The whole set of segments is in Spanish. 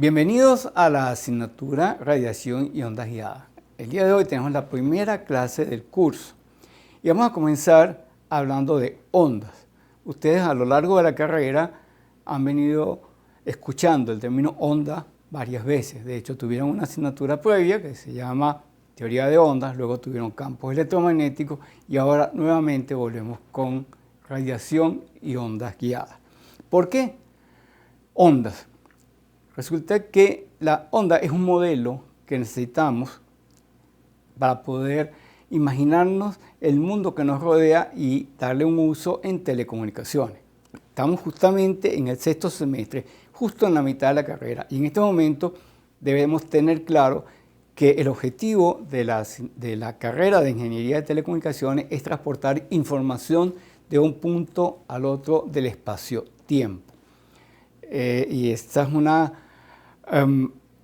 Bienvenidos a la asignatura Radiación y Ondas Guiadas. El día de hoy tenemos la primera clase del curso y vamos a comenzar hablando de ondas. Ustedes a lo largo de la carrera han venido escuchando el término onda varias veces. De hecho, tuvieron una asignatura previa que se llama Teoría de Ondas, luego tuvieron campos electromagnéticos y ahora nuevamente volvemos con radiación y ondas guiadas. ¿Por qué ondas? Resulta que la onda es un modelo que necesitamos para poder imaginarnos el mundo que nos rodea y darle un uso en telecomunicaciones. Estamos justamente en el sexto semestre, justo en la mitad de la carrera, y en este momento debemos tener claro que el objetivo de la carrera de Ingeniería de Telecomunicaciones es transportar información de un punto al otro del espacio-tiempo. Y esta es una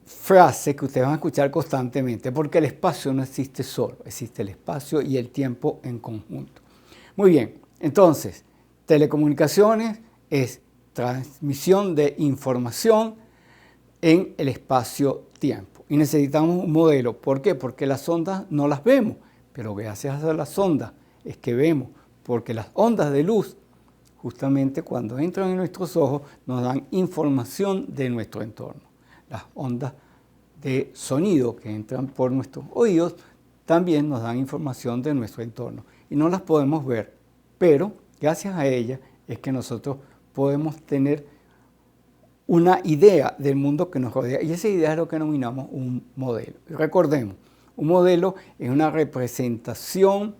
frase que ustedes van a escuchar constantemente, porque el espacio no existe solo, existe el espacio y el tiempo en conjunto. Muy bien, entonces, telecomunicaciones es transmisión de información en el espacio-tiempo. Y necesitamos un modelo. ¿Por qué? Porque las ondas no las vemos, pero gracias a las ondas es que vemos, porque las ondas de luz, justamente cuando entran en nuestros ojos, nos dan información de nuestro entorno. Las ondas de sonido que entran por nuestros oídos también nos dan información de nuestro entorno y no las podemos ver, pero gracias a ellas es que nosotros podemos tener una idea del mundo que nos rodea y esa idea es lo que denominamos un modelo. Recordemos, un modelo es una representación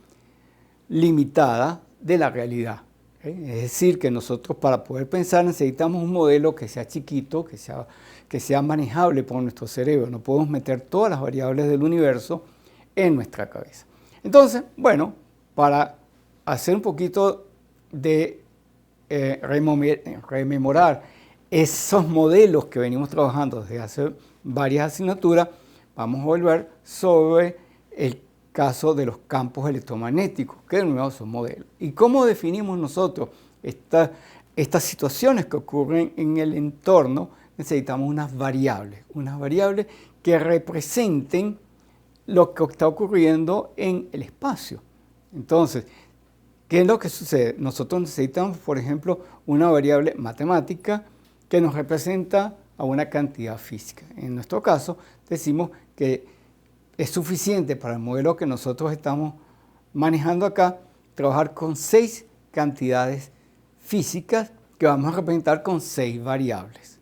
limitada de la realidad. Es decir, que nosotros para poder pensar necesitamos un modelo que sea chiquito, que sea manejable por nuestro cerebro. No podemos meter todas las variables del universo en nuestra cabeza. Entonces, bueno, para hacer un poquito de rememorar esos modelos que venimos trabajando desde hace varias asignaturas, vamos a volver sobre el caso de los campos electromagnéticos, que de nuevo son modelos. ¿Y cómo definimos nosotros estas situaciones que ocurren en el entorno? Necesitamos unas variables que representen lo que está ocurriendo en el espacio. Entonces, ¿qué es lo que sucede? Nosotros necesitamos, por ejemplo, una variable matemática que nos representa a una cantidad física. En nuestro caso, decimos que es suficiente para el modelo que nosotros estamos manejando acá, trabajar con 6 cantidades físicas que vamos a representar con 6 variables.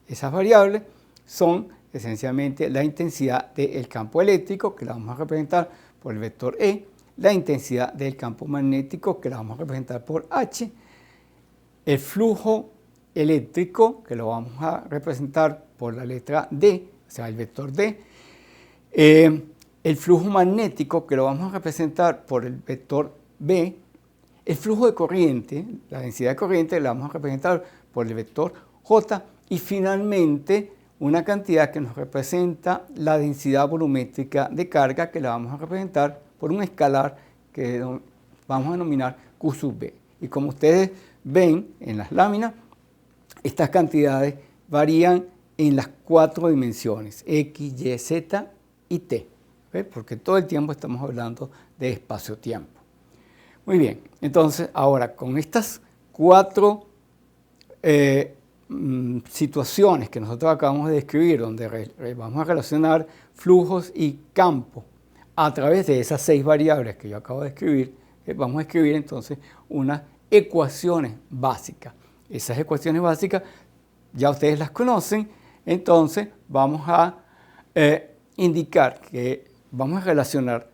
Esas variables son esencialmente la intensidad del campo eléctrico, que la vamos a representar por el vector E, la intensidad del campo magnético, que la vamos a representar por H, el flujo eléctrico, que lo vamos a representar por la letra D, o sea, el vector D, el flujo magnético, que lo vamos a representar por el vector B, el flujo de corriente, la densidad de corriente, la vamos a representar por el vector J, y finalmente una cantidad que nos representa la densidad volumétrica de carga, que la vamos a representar por un escalar que vamos a denominar Q sub B. Y como ustedes ven en las láminas, estas cantidades varían en las 4 dimensiones, X, Y, Z y T, ¿ves? Porque todo el tiempo estamos hablando de espacio-tiempo. Muy bien, entonces ahora con estas 4 situaciones que nosotros acabamos de describir, donde vamos a relacionar flujos y campos a través de esas 6 variables que yo acabo de escribir, vamos a escribir entonces unas ecuaciones básicas. Esas ecuaciones básicas ya ustedes las conocen, entonces vamos a indicar que vamos a relacionar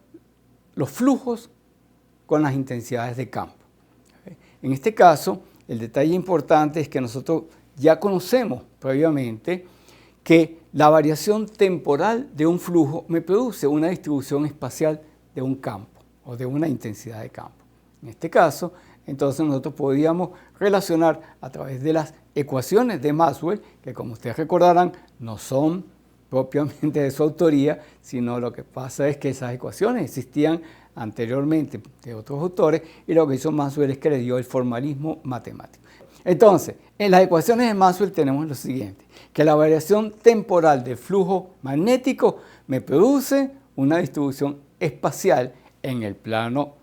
los flujos con las intensidades de campo. En este caso, el detalle importante es que nosotros ya conocemos previamente que la variación temporal de un flujo me produce una distribución espacial de un campo o de una intensidad de campo. En este caso, entonces nosotros podríamos relacionar a través de las ecuaciones de Maxwell, que como ustedes recordarán, no son propiamente de su autoría, sino lo que pasa es que esas ecuaciones existían anteriormente de otros autores y lo que hizo Maxwell es que le dio el formalismo matemático. Entonces, en las ecuaciones de Maxwell tenemos lo siguiente, que la variación temporal del flujo magnético me produce una distribución espacial en el plano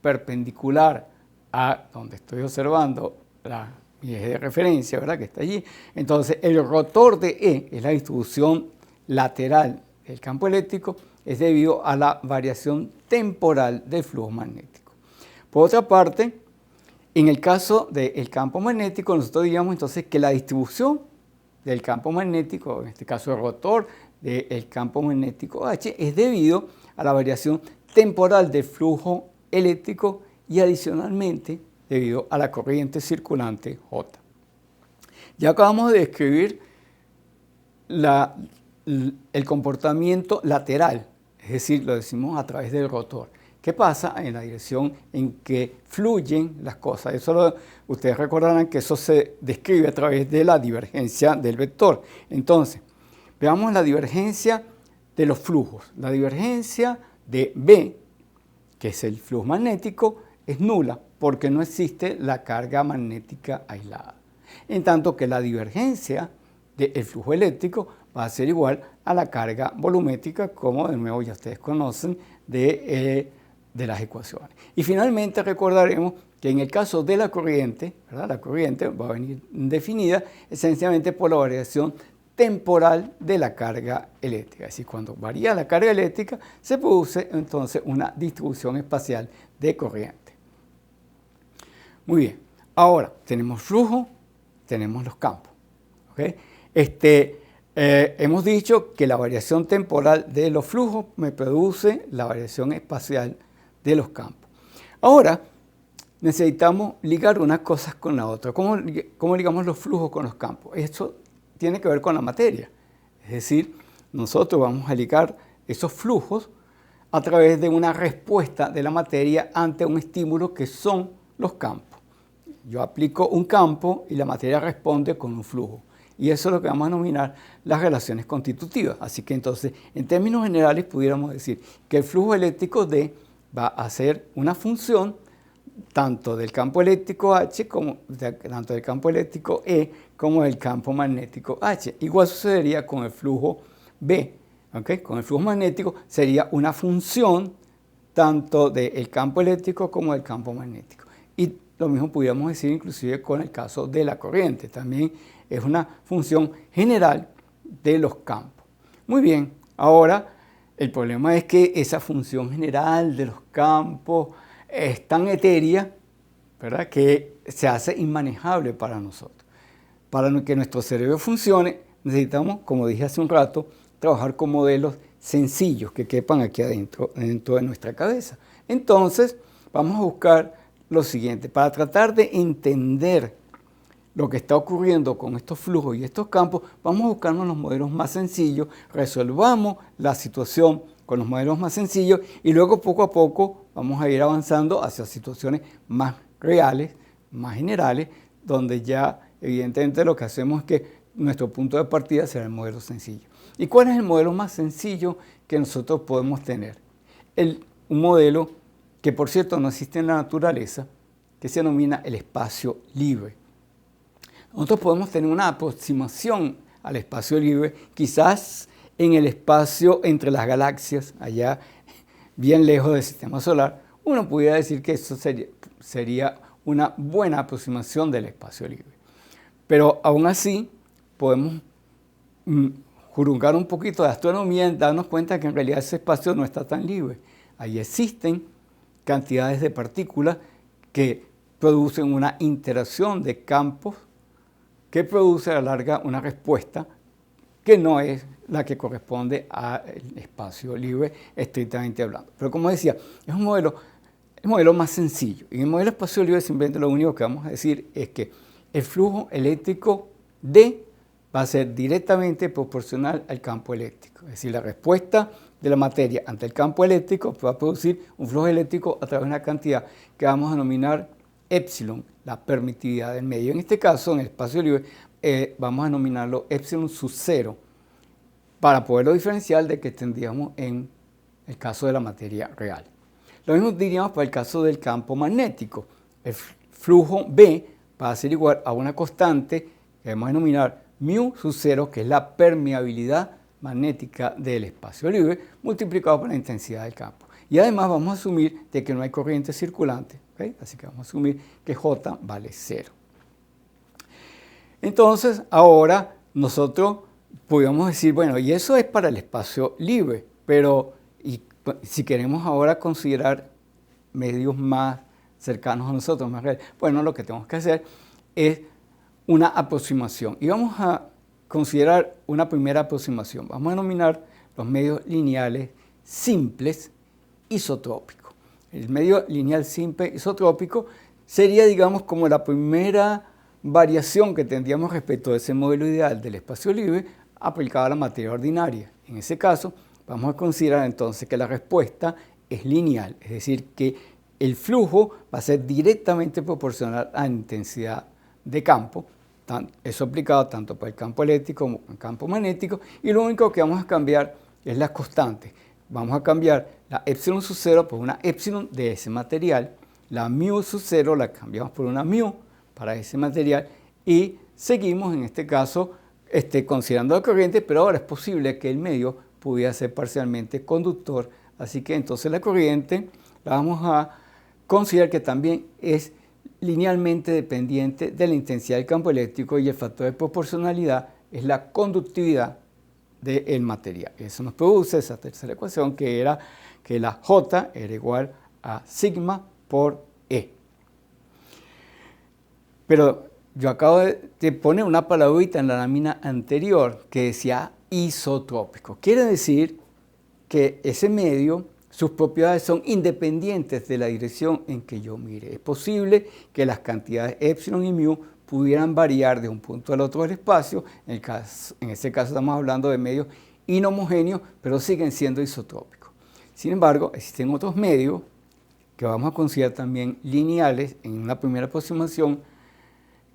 perpendicular a donde estoy observando mi eje de referencia, ¿verdad? Que está allí. Entonces, el rotor de E es la distribución lateral del campo eléctrico, es debido a la variación temporal del flujo magnético. Por otra parte, en el caso del campo magnético, nosotros diríamos entonces que la distribución del campo magnético, en este caso el rotor del campo magnético H, es debido a la variación temporal del flujo eléctrico y adicionalmente debido a la corriente circulante J. Ya acabamos de describir el comportamiento lateral, es decir, lo decimos a través del rotor. ¿Qué pasa en la dirección en que fluyen las cosas? Ustedes recordarán que eso se describe a través de la divergencia del vector. Entonces, veamos la divergencia de los flujos. La divergencia de B, que es el flujo magnético, es nula porque no existe la carga magnética aislada. En tanto que la divergencia del flujo eléctrico va a ser igual a la carga volumétrica, como de nuevo ya ustedes conocen de las ecuaciones. Y finalmente recordaremos que en el caso de la corriente, ¿verdad? La corriente va a venir definida esencialmente por la variación temporal de la carga eléctrica. Es decir, cuando varía la carga eléctrica, se produce entonces una distribución espacial de corriente. Muy bien, ahora tenemos flujo, tenemos los campos. ¿Okay? Hemos dicho que la variación temporal de los flujos me produce la variación espacial de los campos. Ahora necesitamos ligar unas cosas con la otra. ¿Cómo ligamos los flujos con los campos? Esto tiene que ver con la materia. Es decir, nosotros vamos a ligar esos flujos a través de una respuesta de la materia ante un estímulo que son los campos. Yo aplico un campo y la materia responde con un flujo. Y eso es lo que vamos a denominar las relaciones constitutivas. Así que entonces, en términos generales, pudiéramos decir que el flujo eléctrico D va a ser una función tanto del campo eléctrico H, tanto del campo eléctrico E, como del campo magnético H. Igual sucedería con el flujo B. ¿Okay? Con el flujo magnético sería una función tanto del campo eléctrico como del campo magnético. Y lo mismo pudiéramos decir inclusive con el caso de la corriente. También es una función general de los campos. Muy bien, ahora el problema es que esa función general de los campos es tan etérea, ¿verdad?, que se hace inmanejable para nosotros. Para que nuestro cerebro funcione, necesitamos, como dije hace un rato, trabajar con modelos sencillos que quepan aquí adentro, dentro de nuestra cabeza. Entonces, vamos a buscar lo siguiente, para tratar de entender lo que está ocurriendo con estos flujos y estos campos, vamos a buscarnos los modelos más sencillos, resolvamos la situación con los modelos más sencillos y luego poco a poco vamos a ir avanzando hacia situaciones más reales, más generales, donde ya evidentemente lo que hacemos es que nuestro punto de partida será el modelo sencillo. ¿Y cuál es el modelo más sencillo que nosotros podemos tener? Un modelo que por cierto no existe en la naturaleza, que se denomina el espacio libre. Nosotros podemos tener una aproximación al espacio libre, quizás en el espacio entre las galaxias, allá bien lejos del sistema solar. Uno pudiera decir que eso sería una buena aproximación del espacio libre. Pero aún así podemos juzgar un poquito de astronomía y darnos cuenta que en realidad ese espacio no está tan libre. Ahí existen cantidades de partículas que producen una interacción de campos que produce a la larga una respuesta que no es la que corresponde al espacio libre estrictamente hablando. Pero como decía, es el modelo más sencillo. Y en el modelo espacio libre simplemente lo único que vamos a decir es que el flujo eléctrico D va a ser directamente proporcional al campo eléctrico. Es decir, la respuesta de la materia ante el campo eléctrico va a producir un flujo eléctrico a través de una cantidad que vamos a denominar epsilon, la permitividad del medio. En este caso, en el espacio libre, vamos a denominarlo epsilon sub 0 para poderlo diferenciar de que tendríamos en el caso de la materia real. Lo mismo diríamos para el caso del campo magnético. El flujo B va a ser igual a una constante que vamos a denominar mu sub 0, que es la permeabilidad magnética del espacio libre, multiplicado por la intensidad del campo. Y además vamos a asumir de que no hay corriente circulante, ¿okay? Así que vamos a asumir que J vale 0. Entonces, ahora nosotros podríamos decir, bueno, y eso es para el espacio libre, pero si queremos ahora considerar medios más cercanos a nosotros, más reales, bueno, lo que tenemos que hacer es una aproximación. Y vamos a considerar una primera aproximación. Vamos a denominar los medios lineales simples isotrópicos. El medio lineal simple isotrópico sería, digamos, como la primera variación que tendríamos respecto a ese modelo ideal del espacio libre aplicado a la materia ordinaria. En ese caso, vamos a considerar entonces que la respuesta es lineal, es decir, que el flujo va a ser directamente proporcional a la intensidad de campo, eso aplicado tanto para el campo eléctrico como para el campo magnético, y lo único que vamos a cambiar es las constantes. Vamos a cambiar la epsilon sub 0 por una epsilon de ese material, la mu sub 0 la cambiamos por una mu para ese material y seguimos en este caso considerando la corriente, pero ahora es posible que el medio pudiera ser parcialmente conductor, así que entonces la corriente la vamos a considerar que también es linealmente dependiente de la intensidad del campo eléctrico y el factor de proporcionalidad es la conductividad del material. Eso nos produce esa tercera ecuación que era que la J era igual a sigma por E. Pero yo acabo de poner una palabrita en la lámina anterior que decía isotrópico. Quiere decir que ese medio, sus propiedades son independientes de la dirección en que yo mire. Es posible que las cantidades epsilon y mu pudieran variar de un punto al otro del espacio. En este caso estamos hablando de medios inhomogéneos, pero siguen siendo isotrópicos. Sin embargo, existen otros medios que vamos a considerar también lineales en una primera aproximación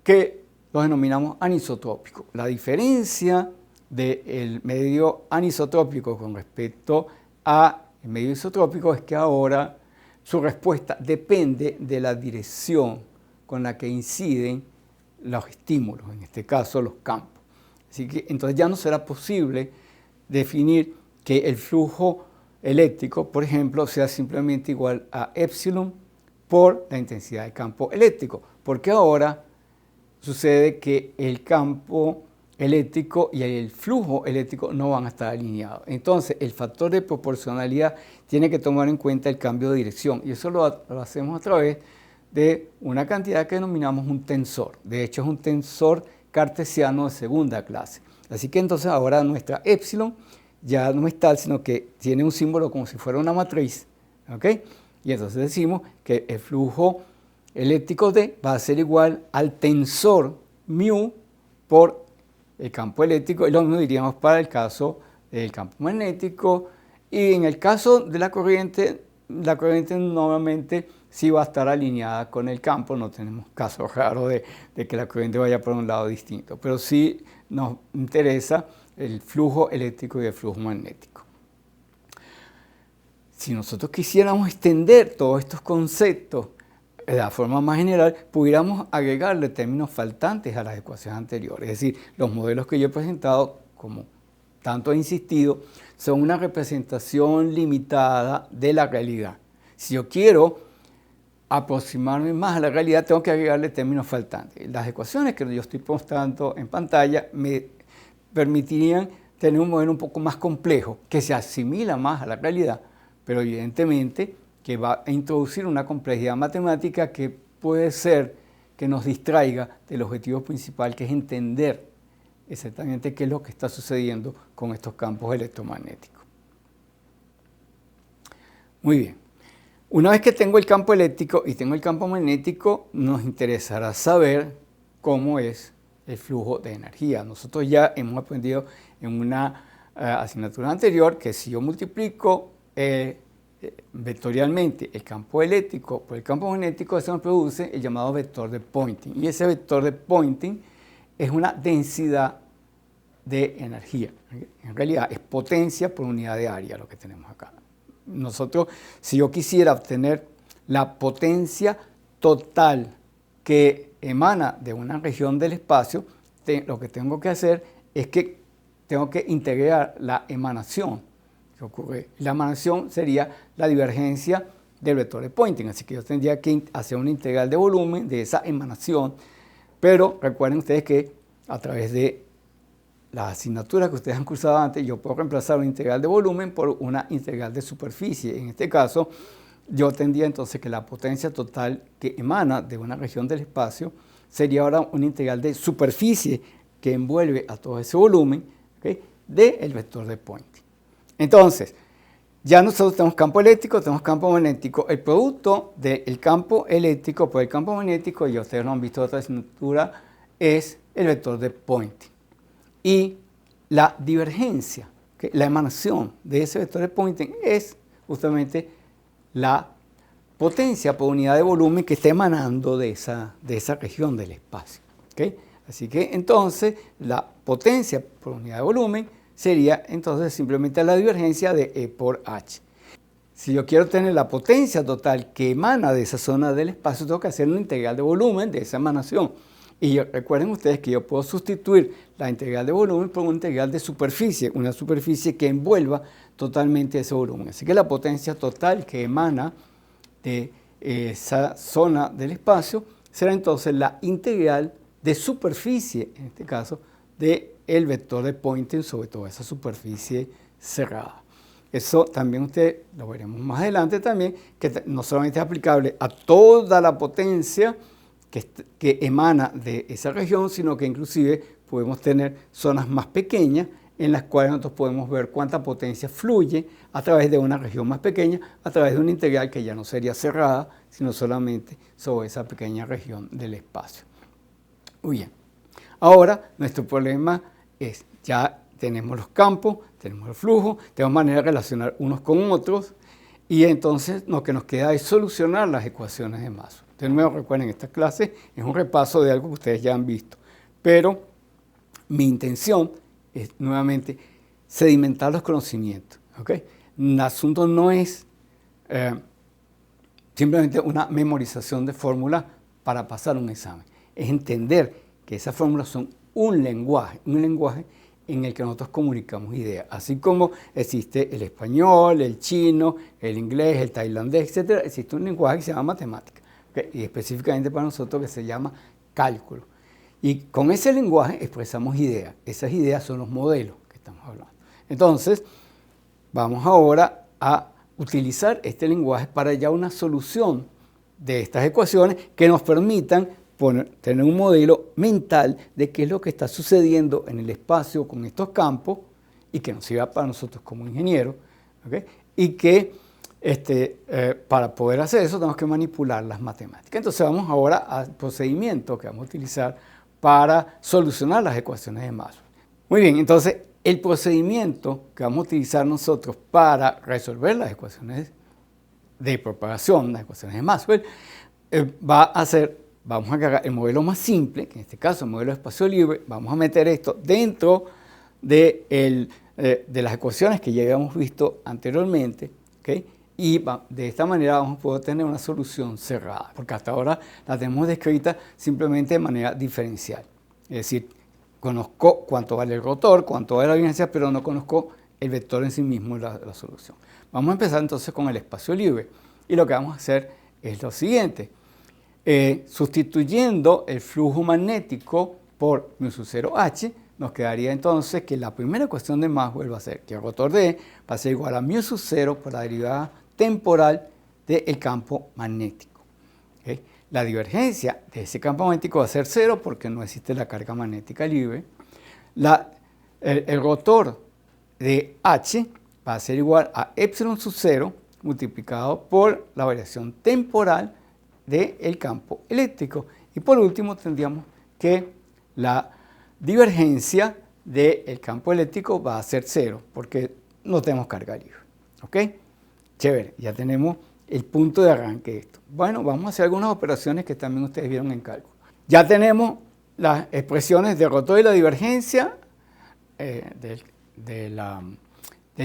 que los denominamos anisotrópicos. La diferencia del medio anisotrópico con respecto al medio isotrópico es que ahora su respuesta depende de la dirección con la que inciden los estímulos, en este caso los campos. Así que entonces ya no será posible definir que el flujo eléctrico, por ejemplo, sea simplemente igual a epsilon por la intensidad del campo eléctrico, porque ahora sucede que el campo eléctrico y el flujo eléctrico no van a estar alineados. Entonces, el factor de proporcionalidad tiene que tomar en cuenta el cambio de dirección y eso lo hacemos a través de una cantidad que denominamos un tensor. De hecho, es un tensor cartesiano de segunda clase. Así que entonces ahora nuestra epsilon ya no es tal, sino que tiene un símbolo como si fuera una matriz. ¿Ok? Y entonces decimos que el flujo eléctrico D va a ser igual al tensor mu por el campo eléctrico, y lo mismo diríamos para el caso del campo magnético, y en el caso de la corriente normalmente sí va a estar alineada con el campo, no tenemos caso raro de que la corriente vaya por un lado distinto, pero sí nos interesa el flujo eléctrico y el flujo magnético. Si nosotros quisiéramos extender todos estos conceptos de la forma más general, pudiéramos agregarle términos faltantes a las ecuaciones anteriores. Es decir, los modelos que yo he presentado, como tanto he insistido, son una representación limitada de la realidad. Si yo quiero aproximarme más a la realidad, tengo que agregarle términos faltantes. Las ecuaciones que yo estoy mostrando en pantalla me permitirían tener un modelo un poco más complejo, que se asimila más a la realidad, pero evidentemente que va a introducir una complejidad matemática que puede ser que nos distraiga del objetivo principal, que es entender exactamente qué es lo que está sucediendo con estos campos electromagnéticos. Muy bien. Una vez que tengo el campo eléctrico y tengo el campo magnético, nos interesará saber cómo es el flujo de energía. Nosotros ya hemos aprendido en una asignatura anterior que si yo multiplico vectorialmente el campo eléctrico por el campo magnético, eso nos produce el llamado vector de Poynting. Y ese vector de Poynting es una densidad de energía. En realidad es potencia por unidad de área lo que tenemos acá. Nosotros, si yo quisiera obtener la potencia total que emana de una región del espacio, lo que tengo que hacer es que tengo que integrar la emanación. ¿Qué ocurre? La emanación sería la divergencia del vector de Poynting, así que yo tendría que hacer una integral de volumen de esa emanación, pero recuerden ustedes que a través de las asignaturas que ustedes han cursado antes, yo puedo reemplazar una integral de volumen por una integral de superficie. En este caso, yo tendría entonces que la potencia total que emana de una región del espacio sería ahora una integral de superficie que envuelve a todo ese volumen, ¿okay?, del vector de Poynting. Entonces, ya nosotros tenemos campo eléctrico, tenemos campo magnético. El producto del campo eléctrico por el campo magnético, y ustedes lo han visto en otra asignatura, es el vector de Poynting. Y la divergencia, ¿okay?, la emanación de ese vector de Poynting es justamente la potencia por unidad de volumen que está emanando de esa región del espacio. ¿Okay? Así que entonces la potencia por unidad de volumen sería entonces simplemente la divergencia de E por H. Si yo quiero tener la potencia total que emana de esa zona del espacio, tengo que hacer una integral de volumen de esa emanación. Y recuerden ustedes que yo puedo sustituir la integral de volumen por una integral de superficie, una superficie que envuelva totalmente ese volumen. Así que la potencia total que emana de esa zona del espacio será entonces la integral de superficie, en este caso, del vector de Poynting sobre toda esa superficie cerrada. Eso también ustedes lo veremos más adelante también, que no solamente es aplicable a toda la potencia que emana de esa región, sino que inclusive podemos tener zonas más pequeñas en las cuales nosotros podemos ver cuánta potencia fluye a través de una región más pequeña, a través de una integral que ya no sería cerrada, sino solamente sobre esa pequeña región del espacio. Muy bien. Ahora, nuestro problema es, ya tenemos los campos, tenemos el flujo, tenemos manera de relacionar unos con otros, y entonces lo que nos queda es solucionar las ecuaciones de Maxwell. De nuevo, recuerden, esta clase es un repaso de algo que ustedes ya han visto, pero mi intención es nuevamente sedimentar los conocimientos. ¿Okay? El asunto no es simplemente una memorización de fórmulas para pasar un examen, es entender que esas fórmulas son un lenguaje en el que nosotros comunicamos ideas. Así como existe el español, el chino, el inglés, el tailandés, etc., existe un lenguaje que se llama matemática, ¿okay?, y específicamente para nosotros que se llama cálculo. Y con ese lenguaje expresamos ideas. Esas ideas son los modelos que estamos hablando. Entonces, vamos ahora a utilizar este lenguaje para hallar una solución de estas ecuaciones que nos permitan tener un modelo mental de qué es lo que está sucediendo en el espacio con estos campos y que nos sirva para nosotros como ingenieros, ¿okay?, y que para poder hacer eso tenemos que manipular las matemáticas. Entonces vamos ahora al procedimiento que vamos a utilizar para solucionar las ecuaciones de Maxwell. Muy bien, entonces el procedimiento que vamos a utilizar nosotros para resolver las ecuaciones de propagación, las ecuaciones de Maxwell, va a ser, vamos a agarrar el modelo más simple, que en este caso el modelo de espacio libre, vamos a meter esto dentro de las ecuaciones que ya habíamos visto anteriormente, ¿okay?, y de esta manera vamos a poder tener una solución cerrada, porque hasta ahora la tenemos descrita simplemente de manera diferencial. Es decir, conozco cuánto vale el rotor, cuánto vale la divergencia, pero no conozco el vector en sí mismo, la solución. Vamos a empezar entonces con el espacio libre. Y lo que vamos a hacer es lo siguiente. Sustituyendo el flujo magnético por mu sub 0h, nos quedaría entonces que la primera ecuación de Maxwell va a ser que el rotor de E va a ser igual a mu sub 0 por la derivada temporal del campo magnético. ¿Okay? La divergencia de ese campo magnético va a ser 0 porque no existe la carga magnética libre. El rotor de H va a ser igual a epsilon sub 0 multiplicado por la variación temporal del campo eléctrico. Y por último tendríamos que la divergencia del campo eléctrico va a ser 0 porque no tenemos carga libre. ¿Ok? Chévere, ya tenemos el punto de arranque de esto. Bueno, vamos a hacer algunas operaciones que también ustedes vieron en cálculo. Ya tenemos las expresiones de rotor y la divergencia del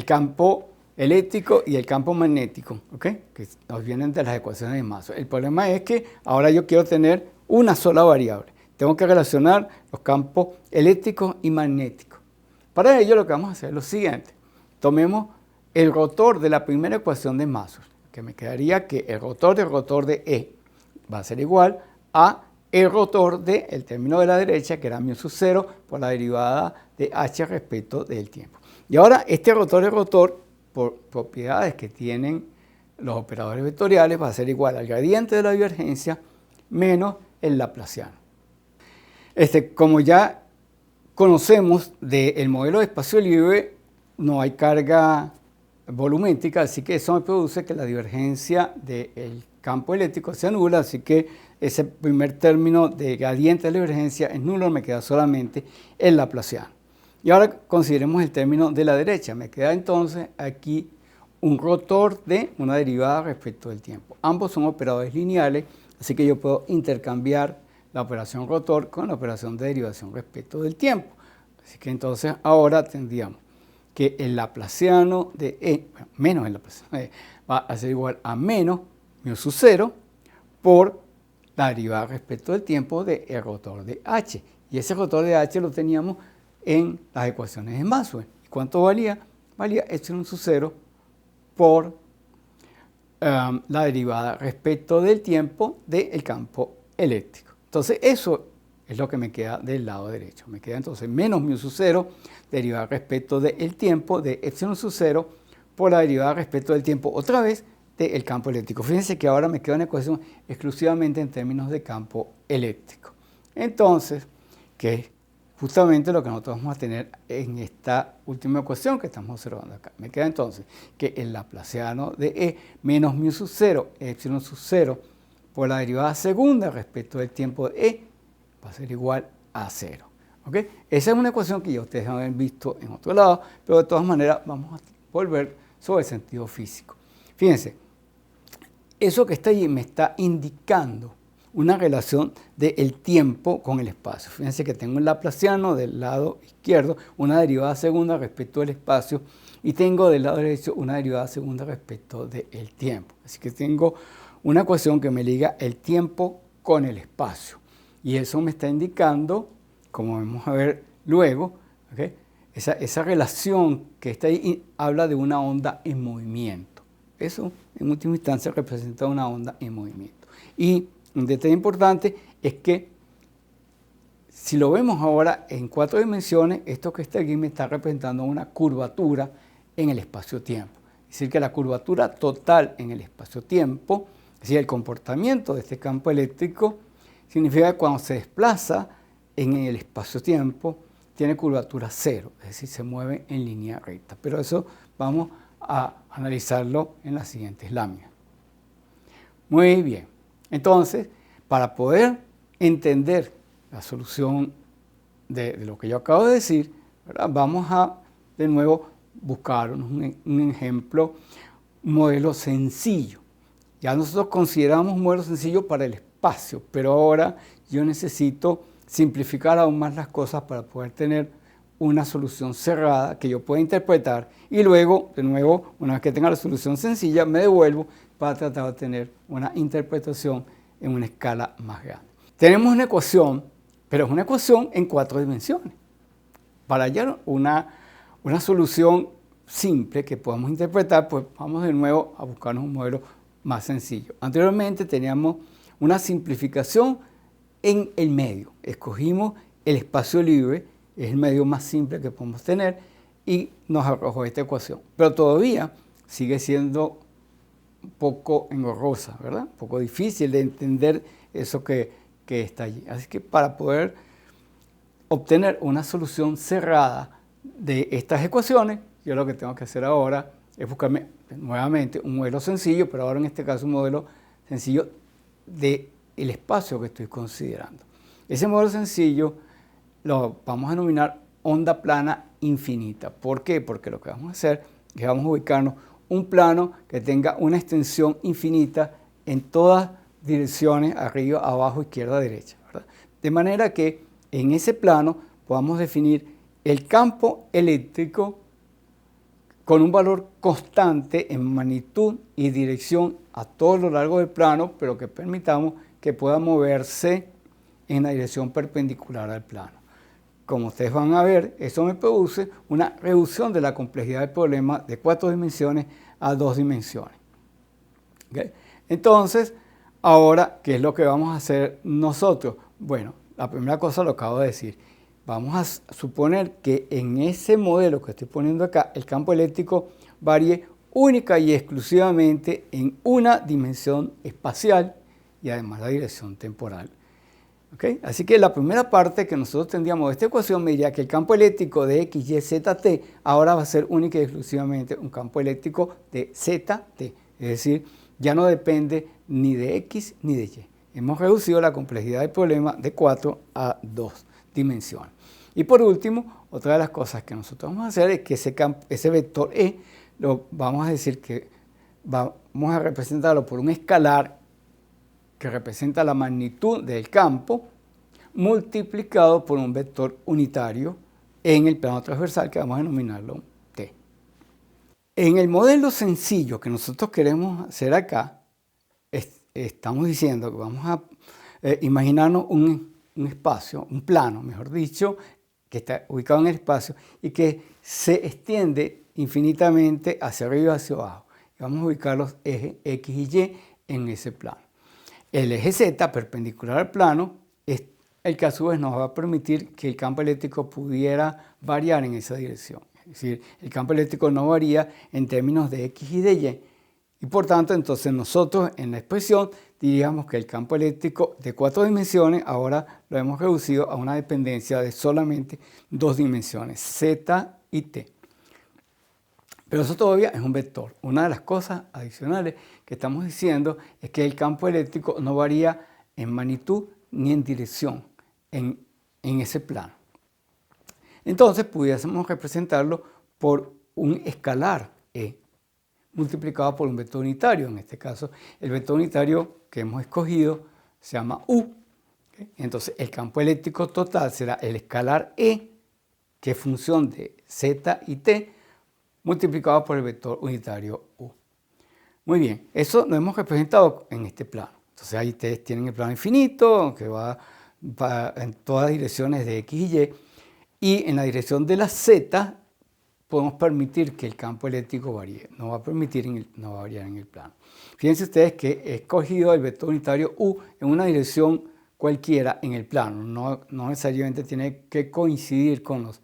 campo eléctrico y el campo magnético, ¿okay?, que nos vienen de las ecuaciones de Maxwell. El problema es que ahora yo quiero tener una sola variable. Tengo que relacionar los campos eléctricos y magnéticos. Para ello lo que vamos a hacer es lo siguiente. Tomemos el rotor de la primera ecuación de Maxwell, que me quedaría que el rotor del rotor de E va a ser igual a el rotor del término de la derecha, que era μ sub 0 por la derivada de h respecto del tiempo. Y ahora este rotor de rotor, por propiedades que tienen los operadores vectoriales, va a ser igual al gradiente de la divergencia menos el laplaciano. Como ya conocemos del modelo de espacio libre, no hay carga volumétrica, así que eso me produce que la divergencia del campo eléctrico sea nula, así que ese primer término de gradiente de la divergencia es nulo, me queda solamente el laplaciano. Y ahora consideremos el término de la derecha, me queda entonces aquí un rotor de una derivada respecto del tiempo. Ambos son operadores lineales, así que yo puedo intercambiar la operación rotor con la operación de derivación respecto del tiempo. Así que entonces ahora tendríamos que el laplaciano de E, menos el laplaciano de E, va a ser igual a menos μ sub 0 por la derivada respecto del tiempo del rotor de H. Y ese rotor de H lo teníamos en las ecuaciones de Maxwell. ¿Y cuánto valía? Valía epsilon sub 0 por la derivada respecto del tiempo del campo eléctrico. Entonces eso es lo que me queda del lado derecho. Me queda entonces menos μ sub 0 derivada respecto del tiempo de epsilon sub 0 por la derivada respecto del tiempo otra vez del campo eléctrico. Fíjense que ahora me queda una ecuación exclusivamente en términos de campo eléctrico. Entonces, que es justamente lo que nosotros vamos a tener en esta última ecuación que estamos observando acá. Me queda entonces que el laplaciano de E menos μ sub 0, epsilon sub 0, por la derivada segunda respecto del tiempo de E, va a ser igual a 0. ¿Okay? Esa es una ecuación que ya ustedes han visto en otro lado, pero de todas maneras vamos a volver sobre el sentido físico. Fíjense, eso que está allí me está indicando una relación del tiempo con el espacio. Fíjense que tengo un laplaciano del lado izquierdo, una derivada segunda respecto del espacio, y tengo del lado derecho una derivada segunda respecto del tiempo. Así que tengo una ecuación que me liga el tiempo con el espacio. Y eso me está indicando, como vamos a ver luego, ¿okay? Esa relación que está ahí habla de una onda en movimiento. Eso, en última instancia, representa una onda en movimiento. Y un detalle importante es que, si lo vemos ahora en 4 dimensiones, esto que está aquí me está representando una curvatura en el espacio-tiempo. Es decir, que la curvatura total en el espacio-tiempo, es decir, el comportamiento de este campo eléctrico, significa que cuando se desplaza en el espacio-tiempo, tiene curvatura cero, es decir, se mueve en línea recta. Pero eso vamos a analizarlo en las siguientes láminas. Muy bien. Entonces, para poder entender la solución de lo que yo acabo de decir, ¿verdad? Vamos a, de nuevo, buscar un ejemplo, un modelo sencillo. Ya nosotros consideramos un modelo sencillo para el espacio, pero ahora yo necesito simplificar aún más las cosas para poder tener una solución cerrada que yo pueda interpretar y luego, de nuevo, una vez que tenga la solución sencilla, me devuelvo para tratar de tener una interpretación en una escala más grande. Tenemos una ecuación, pero es una ecuación en 4 dimensiones. Para hallar una solución simple que podamos interpretar, pues vamos de nuevo a buscarnos un modelo más sencillo. Anteriormente teníamos una simplificación en el medio. Escogimos el espacio libre, es el medio más simple que podemos tener, y nos arrojó esta ecuación. Pero todavía sigue siendo un poco engorrosa, ¿verdad? Un poco difícil de entender eso que está allí. Así que para poder obtener una solución cerrada de estas ecuaciones, yo lo que tengo que hacer ahora es buscarme nuevamente un modelo sencillo, pero ahora en este caso un modelo sencillo del espacio que estoy considerando. Ese modelo sencillo lo vamos a denominar onda plana infinita. ¿Por qué? Porque lo que vamos a hacer es que vamos a ubicarnos un plano que tenga una extensión infinita en todas direcciones, arriba, abajo, izquierda, derecha, ¿verdad? De manera que en ese plano podamos definir el campo eléctrico con un valor constante en magnitud y dirección a todo lo largo del plano, pero que permitamos que pueda moverse en la dirección perpendicular al plano. Como ustedes van a ver, eso me produce una reducción de la complejidad del problema de 4 dimensiones a 2 dimensiones. ¿Okay? Entonces, ahora, ¿qué es lo que vamos a hacer nosotros? Bueno, la primera cosa lo acabo de decir. Vamos a suponer que en ese modelo que estoy poniendo acá, el campo eléctrico varíe única y exclusivamente en una dimensión espacial y además la dirección temporal. ¿Okay? Así que la primera parte que nosotros tendríamos de esta ecuación me diría que el campo eléctrico de X, Y, Z, T ahora va a ser única y exclusivamente un campo eléctrico de Z, T. Es decir, ya no depende ni de X ni de Y. Hemos reducido la complejidad del problema de 4 a 2 dimensiones. Y por último, otra de las cosas que nosotros vamos a hacer es que ese vector E, lo vamos a decir que vamos a representarlo por un escalar que representa la magnitud del campo multiplicado por un vector unitario en el plano transversal que vamos a denominarlo T. En el modelo sencillo que nosotros queremos hacer acá, estamos diciendo que vamos a imaginarnos un espacio, un plano, mejor dicho, que está ubicado en el espacio y que se extiende infinitamente hacia arriba y hacia abajo. Y vamos a ubicar los ejes X y Y en ese plano. El eje Z, perpendicular al plano, es el que a su vez nos va a permitir que el campo eléctrico pudiera variar en esa dirección. Es decir, el campo eléctrico no varía en términos de X y de Y. Y por tanto, entonces nosotros en la expresión diríamos que el campo eléctrico de 4 dimensiones ahora lo hemos reducido a una dependencia de solamente 2 dimensiones, Z y T. Pero eso todavía es un vector. Una de las cosas adicionales que estamos diciendo es que el campo eléctrico no varía en magnitud ni en dirección en ese plano. Entonces pudiésemos representarlo por un escalar E multiplicado por un vector unitario. En este caso, el vector unitario que hemos escogido se llama U. ¿Okay? Entonces, el campo eléctrico total será el escalar E, que es función de Z y T, multiplicado por el vector unitario U. Muy bien, eso lo hemos representado en este plano. Entonces, ahí ustedes tienen el plano infinito, que va en todas las direcciones de X y Y, y en la dirección de la Z, podemos permitir que el campo eléctrico varíe, no va a variar en el plano. Fíjense ustedes que he escogido el vector unitario U en una dirección cualquiera en el plano, no necesariamente tiene que coincidir con los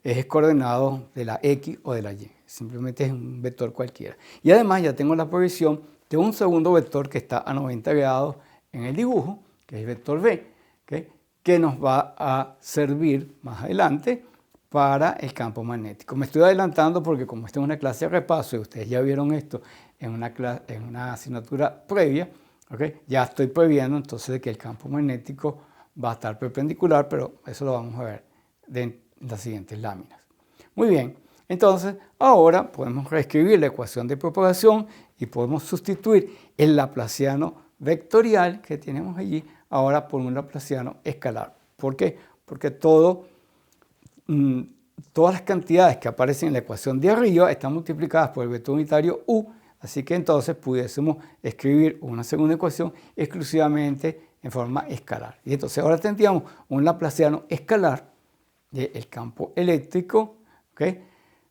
ejes coordenados de la X o de la Y, simplemente es un vector cualquiera. Y además ya tengo la provisión de un segundo vector que está a 90 grados en el dibujo, que es el vector B, ¿okay? Que nos va a servir más adelante para el campo magnético. Me estoy adelantando porque como esta es una clase de repaso y ustedes ya vieron esto en una asignatura previa, ¿okay? Ya estoy previendo entonces de que el campo magnético va a estar perpendicular, pero eso lo vamos a ver en las siguientes láminas. Muy bien, entonces ahora podemos reescribir la ecuación de propagación y podemos sustituir el laplaciano vectorial que tenemos allí ahora por un laplaciano escalar. ¿Por qué? Porque todas las cantidades que aparecen en la ecuación de arriba están multiplicadas por el vector unitario U, así que entonces pudiésemos escribir una segunda ecuación exclusivamente en forma escalar. Y entonces ahora tendríamos un laplaciano escalar del campo eléctrico, ¿okay?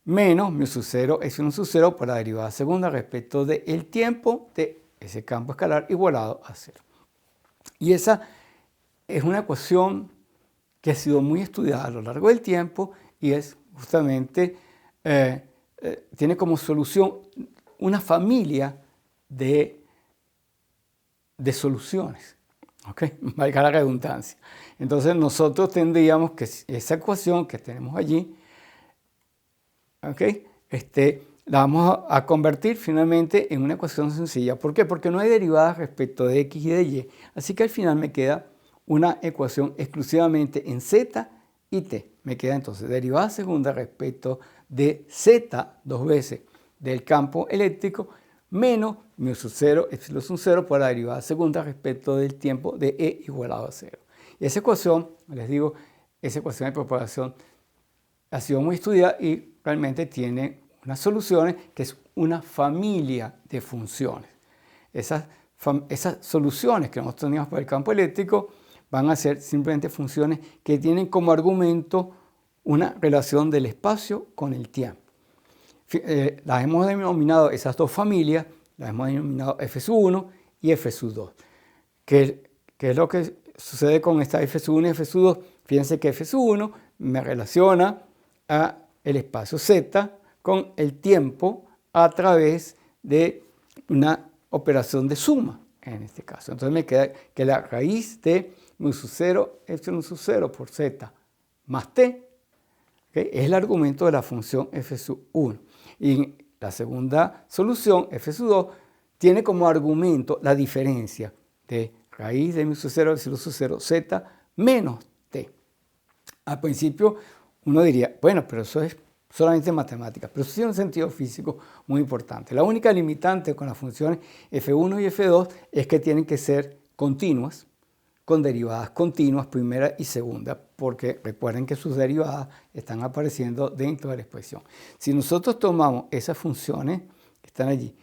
Menos mu sub 0 epsilon sub 0 por la derivada segunda respecto del tiempo de ese campo escalar igualado a 0. Y esa es una ecuación que ha sido muy estudiada a lo largo del tiempo y es justamente, tiene como solución una familia de soluciones, ¿ok? Valga la redundancia. Entonces nosotros tendríamos que esa ecuación que tenemos allí, ¿ok? La vamos a convertir finalmente en una ecuación sencilla. ¿Por qué? Porque no hay derivadas respecto de X y de Y. Así que al final me queda una ecuación exclusivamente en Z y T. Me queda entonces derivada segunda respecto de Z dos veces del campo eléctrico menos mu sub 0 epsilon sub 0 por la derivada segunda respecto del tiempo de E igualado a 0. Y esa ecuación, les digo, esa ecuación de propagación ha sido muy estudiada y realmente tiene unas soluciones que es una familia de funciones. Esas soluciones que nosotros teníamos para el campo eléctrico van a ser simplemente funciones que tienen como argumento una relación del espacio con el tiempo. Las hemos denominado, esas dos familias, las hemos denominado f sub 1 y f sub 2. ¿Qué es lo que sucede con esta f sub 1 y f sub 2? Fíjense que f sub 1 me relaciona a el espacio z con el tiempo a través de una operación de suma, en este caso. Entonces me queda que la raíz de mu sub 0, epsilon sub 0 por z más t, ¿okay?, es el argumento de la función f sub 1. Y la segunda solución, f sub 2, tiene como argumento la diferencia de raíz de mu sub 0, epsilon sub 0, z menos t. Al principio uno diría, bueno, pero eso es solamente matemáticas, pero eso tiene un sentido físico muy importante. La única limitante con las funciones f1 y f2 es que tienen que ser continuas, con derivadas continuas, primera y segunda, porque recuerden que sus derivadas están apareciendo dentro de la expresión. Si nosotros tomamos esas funciones que están allí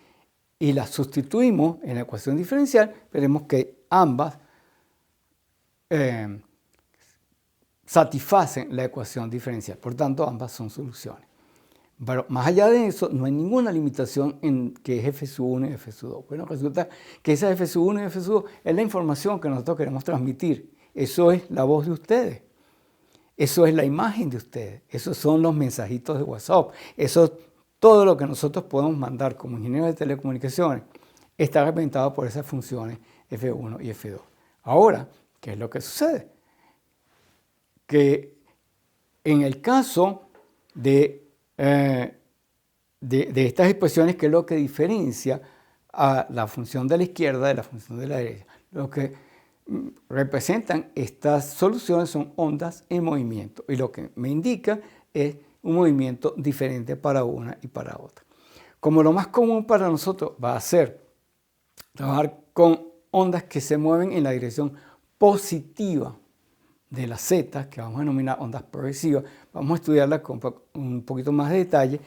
y las sustituimos en la ecuación diferencial, veremos que ambas satisfacen la ecuación diferencial. Por tanto, ambas son soluciones. Pero más allá de eso, no hay ninguna limitación en que es f sub 1 y f sub 2. Bueno, resulta que esa f sub 1 y f sub 2 es la información que nosotros queremos transmitir. Eso es la voz de ustedes. Eso es la imagen de ustedes. Esos son los mensajitos de WhatsApp. Eso es todo lo que nosotros podemos mandar como ingenieros de telecomunicaciones. Está representado por esas funciones f1 y f2. Ahora, ¿qué es lo que sucede? Que en el caso de estas expresiones, que es lo que diferencia a la función de la izquierda de la función de la derecha. Lo que representan estas soluciones son ondas en movimiento, y lo que me indica es un movimiento diferente para una y para otra. Como lo más común para nosotros va a ser trabajar con ondas que se mueven en la dirección positiva de las z, que vamos a denominar ondas progresivas, vamos a estudiarlas con un poquito más de detalle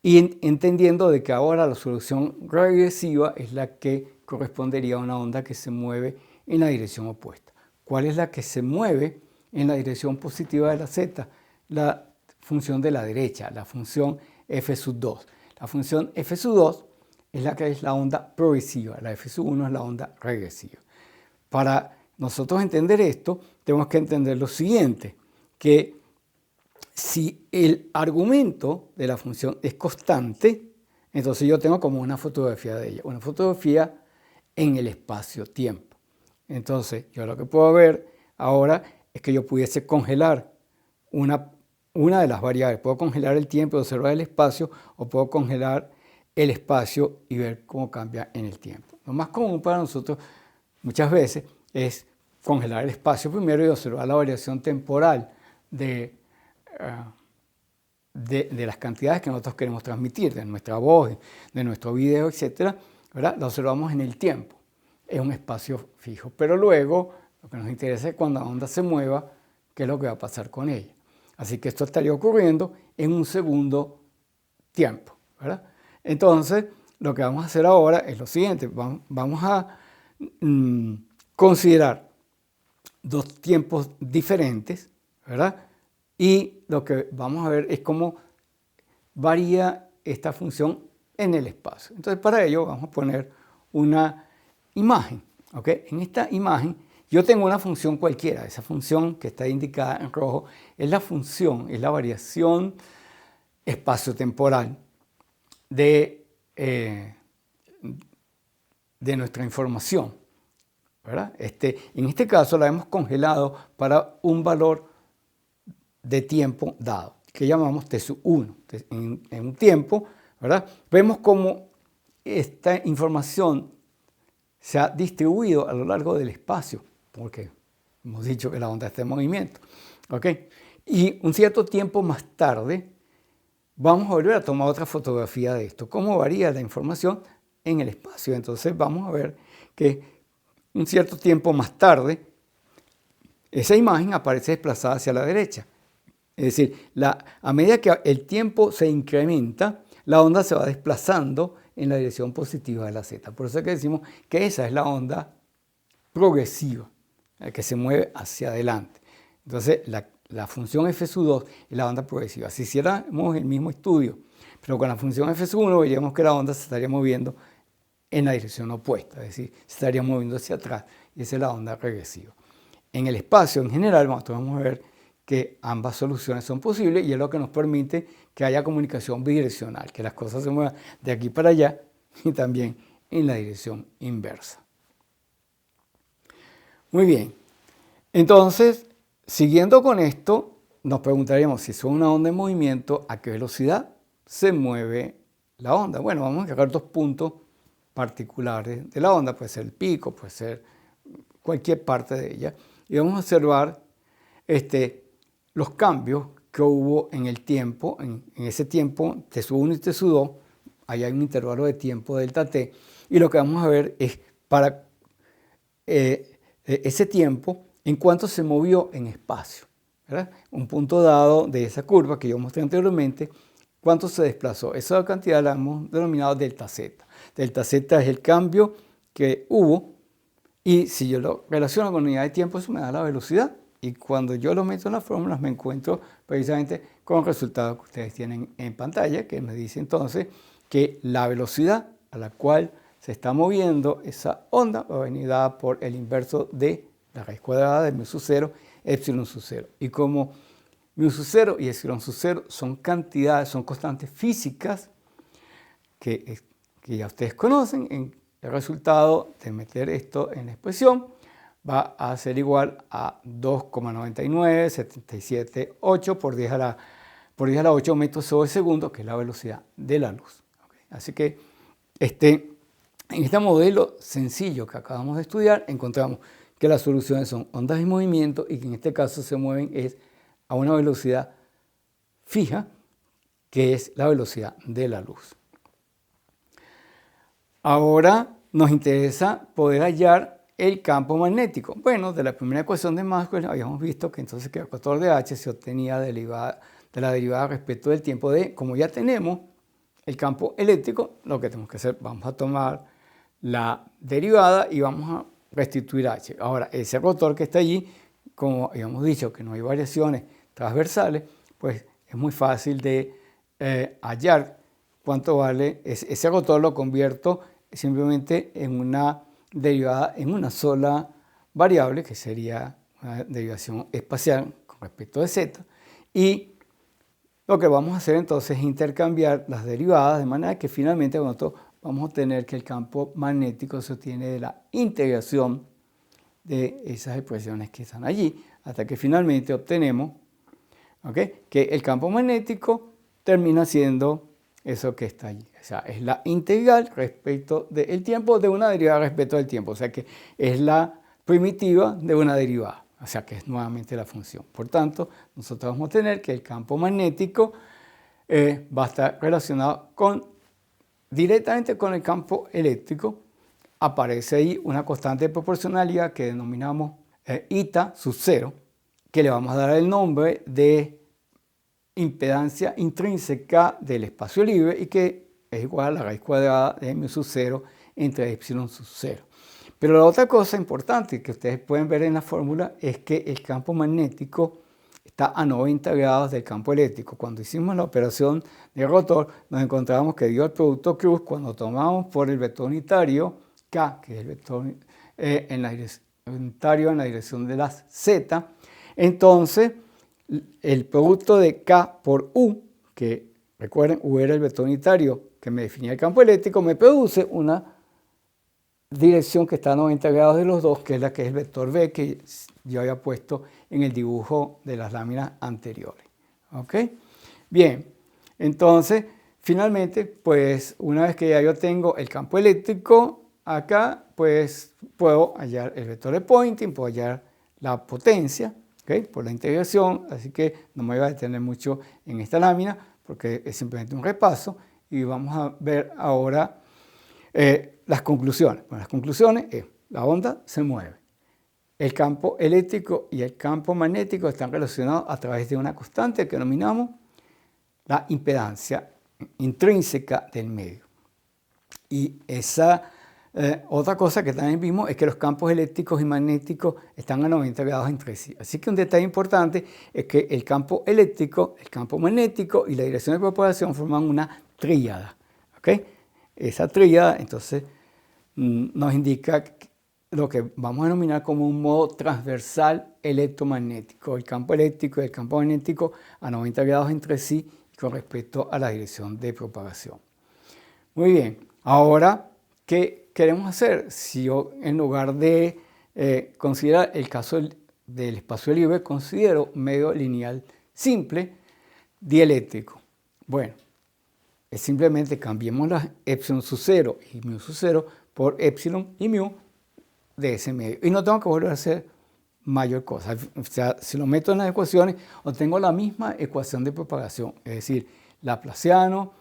y entendiendo de que ahora la solución regresiva es la que correspondería a una onda que se mueve en la dirección opuesta. ¿Cuál es la que se mueve en la dirección positiva de la z? La función de la derecha, la función f sub 2. La función f sub 2 es la que es la onda progresiva, la f sub 1 es la onda regresiva. Para nosotros entender esto, tenemos que entender lo siguiente, que si el argumento de la función es constante, entonces yo tengo como una fotografía de ella, una fotografía en el espacio-tiempo. Entonces, yo lo que puedo ver ahora es que yo pudiese congelar una de las variables. Puedo congelar el tiempo y observar el espacio, o puedo congelar el espacio y ver cómo cambia en el tiempo. Lo más común para nosotros muchas veces es congelar el espacio primero y observar la variación temporal de las cantidades que nosotros queremos transmitir, de nuestra voz, de nuestro video, etc. ¿Verdad? Lo observamos en el tiempo. Es un espacio fijo. Pero luego, lo que nos interesa es cuando la onda se mueva, qué es lo que va a pasar con ella. Así que esto estaría ocurriendo en un segundo tiempo, ¿verdad? Entonces, lo que vamos a hacer ahora es lo siguiente. Vamos a considerar dos tiempos diferentes, ¿verdad? Y lo que vamos a ver es cómo varía esta función en el espacio. Entonces, para ello vamos a poner una imagen, ¿ok? En esta imagen yo tengo una función cualquiera. Esa función que está indicada en rojo es la función, es la variación espaciotemporal de nuestra información, ¿verdad? En este caso la hemos congelado para un valor de tiempo dado, que llamamos t sub 1. En un tiempo, ¿verdad? Vemos cómo esta información se ha distribuido a lo largo del espacio, porque hemos dicho que la onda está en movimiento, ¿ok? Y un cierto tiempo más tarde vamos a volver a tomar otra fotografía de esto, cómo varía la información en el espacio. Entonces vamos a ver que un cierto tiempo más tarde esa imagen aparece desplazada hacia la derecha. Es decir, a medida que el tiempo se incrementa, la onda se va desplazando en la dirección positiva de la z. Por eso es que decimos que esa es la onda progresiva. que se mueve hacia adelante. Entonces, la función f sub 2 es la onda progresiva. Si hiciéramos el mismo estudio, pero con la función f sub 1, veríamos que la onda se estaría moviendo en la dirección opuesta, es decir, se estaría moviendo hacia atrás, y esa es la onda regresiva. En el espacio en general, vamos a ver que ambas soluciones son posibles y es lo que nos permite que haya comunicación bidireccional, que las cosas se muevan de aquí para allá y también en la dirección inversa. Muy bien, entonces, siguiendo con esto, nos preguntaríamos si es una onda en movimiento, ¿a qué velocidad se mueve la onda? Bueno, vamos a sacar dos puntos particulares de la onda, puede ser el pico, puede ser cualquier parte de ella, y vamos a observar los cambios que hubo en el tiempo, en ese tiempo T1 y T2, ahí hay un intervalo de tiempo delta t, y lo que vamos a ver es para ese tiempo en cuánto se movió en espacio, ¿verdad? Un punto dado de esa curva que yo mostré anteriormente, cuánto se desplazó. Esa cantidad la hemos denominado delta z. Delta z es el cambio que hubo y si yo lo relaciono con unidad de tiempo, eso me da la velocidad. Y cuando yo lo meto en las fórmulas, me encuentro precisamente con el resultado que ustedes tienen en pantalla, que me dice entonces que la velocidad a la cual se está moviendo esa onda va a venir dada por el inverso de la raíz cuadrada de mu sub 0, epsilon sub 0. Y como mu sub 0 y epsilon sub 0 son cantidades, son constantes físicas que ya ustedes conocen, el resultado de meter esto en la expresión va a ser igual a 2,99778 por 10 a la 8 metros sobre segundo, que es la velocidad de la luz. ¿Okay? Así que en este modelo sencillo que acabamos de estudiar, encontramos que las soluciones son ondas en movimiento y que en este caso se mueven a una velocidad fija, que es la velocidad de la luz. Ahora nos interesa poder hallar el campo magnético. Bueno, de la primera ecuación de Maxwell habíamos visto que entonces que el vector de H se obtenía de la derivada respecto del tiempo de, como ya tenemos el campo eléctrico, lo que tenemos que hacer, vamos a tomar la derivada y vamos a restituir H. Ahora, ese rotor que está allí, como habíamos dicho que no hay variaciones transversales, pues es muy fácil de hallar cuánto vale. Ese rotor lo convierto simplemente en una derivada en una sola variable, que sería una derivación espacial con respecto de z, y lo que vamos a hacer entonces es intercambiar las derivadas, de manera que finalmente nosotros vamos a obtener que el campo magnético se obtiene de la integración de esas expresiones que están allí, hasta que finalmente obtenemos, ¿okay?, que el campo magnético termina siendo eso que está allí. O sea, es la integral respecto del tiempo de una derivada respecto del tiempo. O sea, que es la primitiva de una derivada. O sea, que es nuevamente la función. Por tanto, nosotros vamos a tener que el campo magnético va a estar relacionado directamente con el campo eléctrico. Aparece ahí una constante de proporcionalidad que denominamos eta sub 0, que le vamos a dar el nombre de impedancia intrínseca del espacio libre y que es igual a la raíz cuadrada de mu sub 0 entre epsilon sub 0. Pero la otra cosa importante que ustedes pueden ver en la fórmula es que el campo magnético está a 90 grados del campo eléctrico. Cuando hicimos la operación de rotor, nos encontramos que dio el producto cruz cuando tomamos por el vector unitario K, que es el vector unitario en la dirección de las Z. Entonces, el producto de K por U, que recuerden, U era el vector unitario que me definía el campo eléctrico, me produce una dirección que está a 90 grados de los dos, que es la que es el vector B, que yo había puesto en el dibujo de las láminas anteriores. ¿Ok? Bien, entonces, finalmente, pues una vez que ya yo tengo el campo eléctrico acá, pues puedo hallar el vector de Poynting, puedo hallar la potencia, ¿okay?, por la integración, así que no me voy a detener mucho en esta lámina porque es simplemente un repaso y vamos a ver ahora las conclusiones. Bueno, las conclusiones es, la onda se mueve. El campo eléctrico y el campo magnético están relacionados a través de una constante que denominamos la impedancia intrínseca del medio. Y esa Otra cosa que también vimos es que los campos eléctricos y magnéticos están a 90 grados entre sí. Así que un detalle importante es que el campo eléctrico, el campo magnético y la dirección de propagación forman una tríada. ¿Okay? Esa tríada entonces nos indica lo que vamos a denominar como un modo transversal electromagnético. El campo eléctrico y el campo magnético a 90 grados entre sí con respecto a la dirección de propagación. Muy bien, ahora, ¿qué queremos hacer? Si yo, en lugar de considerar el caso del espacio libre, considero medio lineal simple dieléctrico. Bueno, es simplemente cambiemos las epsilon sub 0 y mu sub 0 por epsilon y mu de ese medio. Y no tengo que volver a hacer mayor cosa. O sea, si lo meto en las ecuaciones, obtengo la misma ecuación de propagación, es decir, laplaciano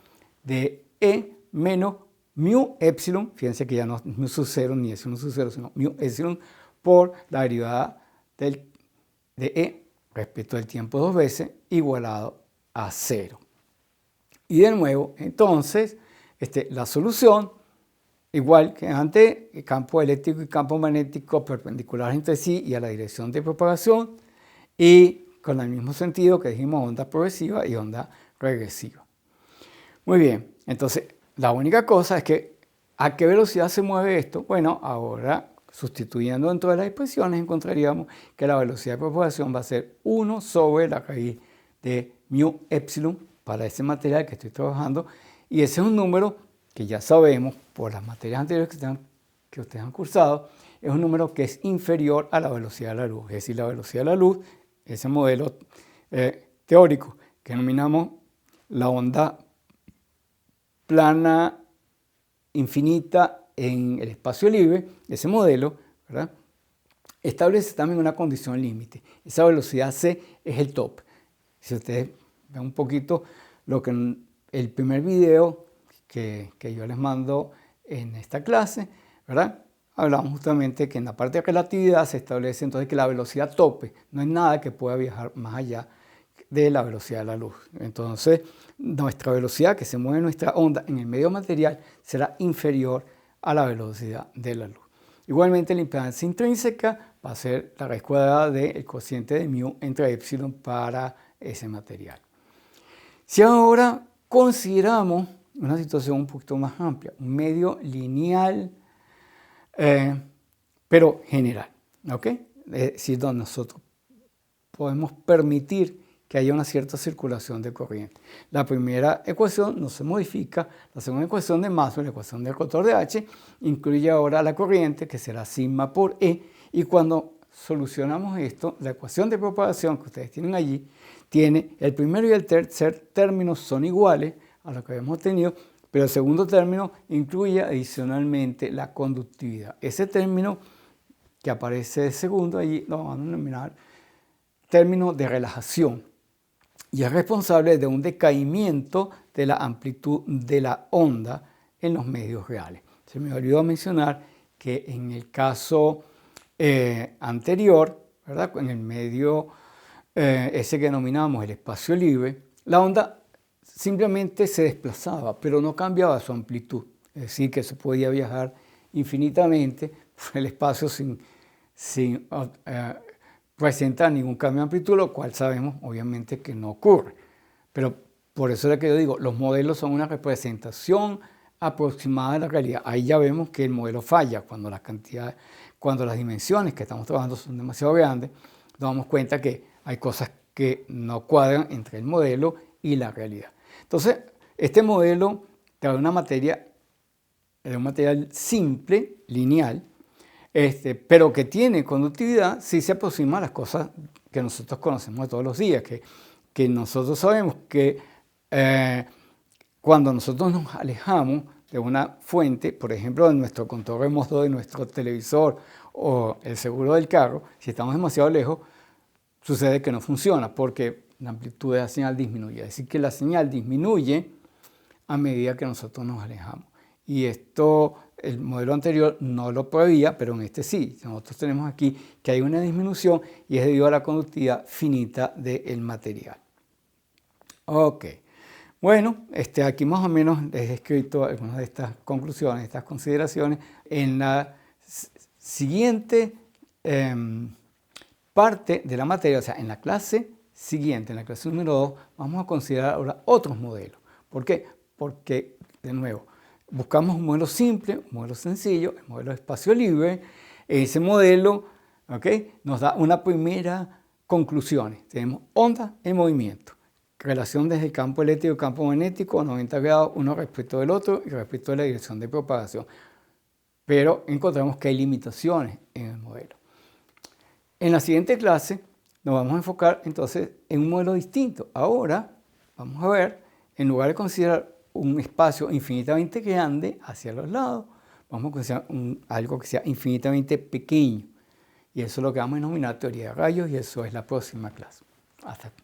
de E menos mu epsilon, fíjense que ya no es mu sub 0 ni epsilon sub 0, sino mu epsilon por la derivada de E respecto al tiempo dos veces igualado a 0. Y de nuevo, entonces, la solución, igual que antes, el campo eléctrico y campo magnético perpendiculares entre sí y a la dirección de propagación, y con el mismo sentido que dijimos onda progresiva y onda regresiva. Muy bien, entonces, la única cosa es que, ¿a qué velocidad se mueve esto? Bueno, ahora, sustituyendo dentro de las expresiones, encontraríamos que la velocidad de propagación va a ser 1 sobre la raíz de mu epsilon para ese material que estoy trabajando, y ese es un número que ya sabemos por las materias anteriores que ustedes han cursado, es un número que es inferior a la velocidad de la luz. Es decir, la velocidad de la luz, ese modelo teórico que denominamos la onda plana infinita en el espacio libre, ese modelo, ¿verdad?, establece también una condición límite. Esa velocidad c es el top. Si ustedes ven un poquito lo que en el primer video que yo les mando en esta clase, ¿verdad?, hablamos justamente que en la parte de relatividad se establece entonces que la velocidad tope no es nada que pueda viajar más allá de la velocidad de la luz. Entonces, nuestra velocidad que se mueve nuestra onda en el medio material será inferior a la velocidad de la luz. Igualmente, la impedancia intrínseca va a ser la raíz cuadrada del cociente de mu entre epsilon para ese material. Si ahora consideramos una situación un poquito más amplia, un medio lineal, pero general, ¿ok? Es decir, donde nosotros podemos permitir que haya una cierta circulación de corriente. La primera ecuación no se modifica, la segunda ecuación de Maxwell, la ecuación del rotor de H, incluye ahora la corriente, que será sigma por E, y cuando solucionamos esto, la ecuación de propagación que ustedes tienen allí, tiene el primero y el tercer término son iguales a lo que habíamos tenido, pero el segundo término incluye adicionalmente la conductividad. Ese término que aparece de segundo allí lo vamos a denominar término de relajación y es responsable de un decaimiento de la amplitud de la onda en los medios reales. Se me olvidó mencionar que en el caso anterior, ¿verdad?, en el medio ese que denominamos el espacio libre, la onda simplemente se desplazaba, pero no cambiaba su amplitud. Es decir, que se podía viajar infinitamente por el espacio sin presentar ningún cambio de amplitud, lo cual sabemos obviamente que no ocurre. Pero por eso es que yo digo, los modelos son una representación aproximada de la realidad. Ahí ya vemos que el modelo falla cuando las dimensiones que estamos trabajando son demasiado grandes, nos damos cuenta que hay cosas que no cuadran entre el modelo y la realidad. Entonces, este modelo trae un material simple, lineal, pero que tiene conductividad, sí se aproxima a las cosas que nosotros conocemos de todos los días, que nosotros sabemos que cuando nosotros nos alejamos de una fuente, por ejemplo, de nuestro control remoto de nuestro televisor o el seguro del carro, si estamos demasiado lejos, sucede que no funciona porque la amplitud de la señal disminuye. Es decir, que la señal disminuye a medida que nosotros nos alejamos. Y esto, el modelo anterior no lo preveía, pero en este sí. Nosotros tenemos aquí que hay una disminución y es debido a la conductividad finita del material. Ok, Bueno, aquí más o menos les he escrito algunas de estas conclusiones, estas consideraciones. En la siguiente parte de la materia, o sea, en la clase siguiente, en la clase número 2, vamos a considerar ahora otros modelos. ¿Por qué? Porque, de nuevo, buscamos un modelo simple, un modelo sencillo, el modelo de espacio libre. Ese modelo, ¿okay?, nos da una primera conclusión. Tenemos ondas en movimiento. Relación desde el campo eléctrico y campo magnético a 90 grados, uno respecto del otro y respecto de la dirección de propagación. Pero encontramos que hay limitaciones en el modelo. En la siguiente clase nos vamos a enfocar entonces en un modelo distinto. Ahora vamos a ver, en lugar de considerar un espacio infinitamente grande hacia los lados, vamos a considerar algo que sea infinitamente pequeño. Y eso es lo que vamos a denominar teoría de rayos, y eso es la próxima clase. Hasta aquí.